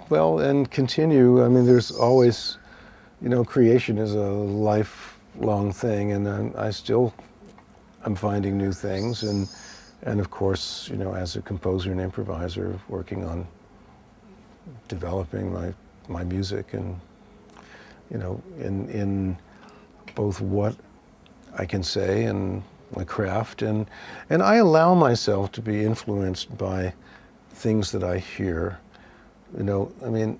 well, and continue. I mean, there's always, creation is a lifelong thing, and I'm finding new things, and of course, as a composer and improviser, working on developing my music, and in both what I can say and my craft, and I allow myself to be influenced by things that I hear. I mean,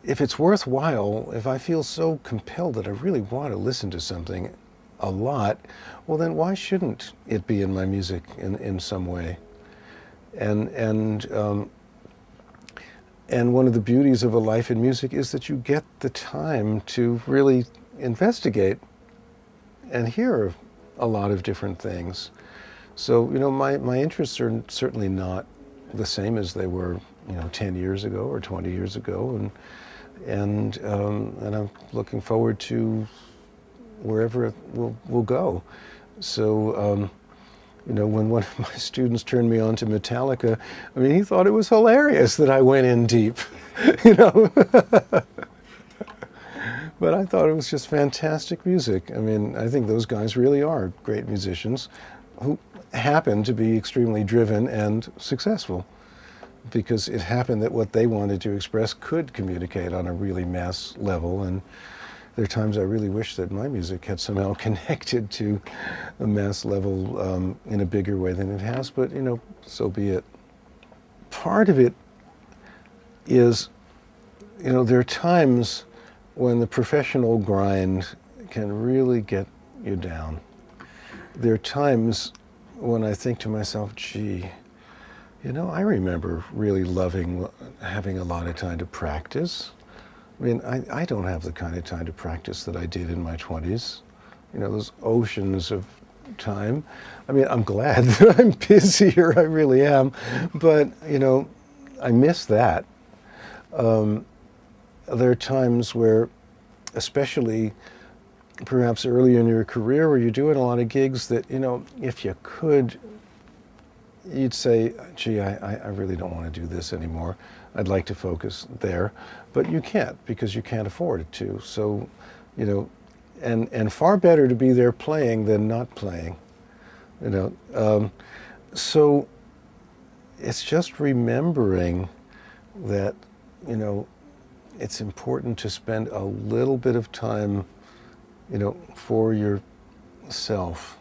if it's worthwhile, if I feel so compelled that I really want to listen to something a lot, well then why shouldn't it be in my music in some way? And one of the beauties of a life in music is that you get the time to really investigate and hear a lot of different things. So, my interests are certainly not the same as they were, 10 years ago or 20 years ago, and I'm looking forward to wherever it will go. So, when one of my students turned me on to Metallica, I mean, he thought it was hilarious that I went in deep, But I thought it was just fantastic music. I mean, I think those guys really are great musicians who happen to be extremely driven and successful, because it happened that what they wanted to express could communicate on a really mass level. And there are times I really wish that my music had somehow connected to a mass level in a bigger way than it has, but so be it. Part of it is, there are times when the professional grind can really get you down. There are times when I think to myself, gee, I remember really loving having a lot of time to practice. I mean, I don't have the kind of time to practice that I did in my 20s. Those oceans of time. I mean, I'm glad that I'm busier, I really am, but, I miss that. There are times where, especially perhaps early in your career, where you're doing a lot of gigs that, if you could, you'd say, gee, I really don't want to do this anymore. I'd like to focus there. But you can't, because you can't afford it to. So, and far better to be there playing than not playing. So it's just remembering that, it's important to spend a little bit of time, for yourself,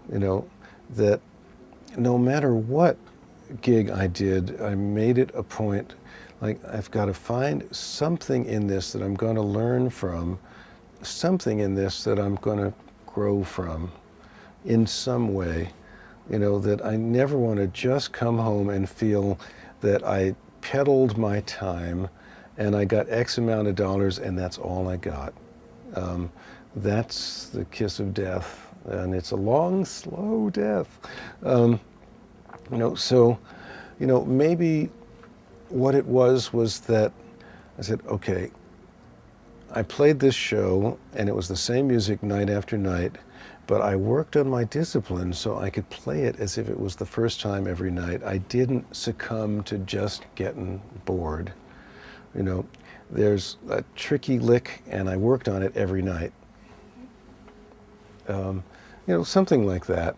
that no matter what gig I did, I made it a point, like, I've got to find something in this that I'm going to learn from, something in this that I'm going to grow from in some way, that I never want to just come home and feel that I peddled my time and I got X amount of dollars and that's all I got. That's the kiss of death, and it's a long, slow death. So, maybe what it was that I said, okay, I played this show and it was the same music night after night, but I worked on my discipline so I could play it as if it was the first time every night. I didn't succumb to just getting bored. There's a tricky lick and I worked on it every night. Something like that.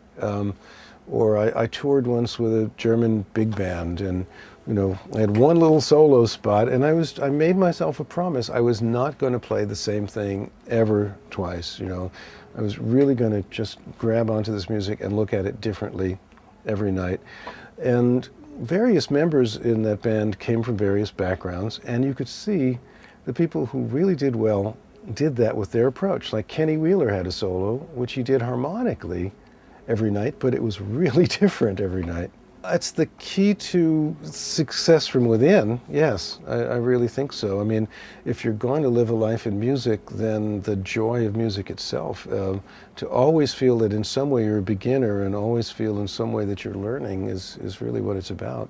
Or I toured once with a German big band, and I had one little solo spot, and I made myself a promise I was not going to play the same thing ever twice. I was really going to just grab onto this music and look at it differently every night. And various members in that band came from various backgrounds, and you could see the people who really did well did that with their approach. Like Kenny Wheeler had a solo, which he did harmonically every night, but it was really different every night. It's the key to success from within. Yes, I really think so. I mean, if you're going to live a life in music, then the joy of music itself, to always feel that in some way you're a beginner and always feel in some way that you're learning is really what it's about.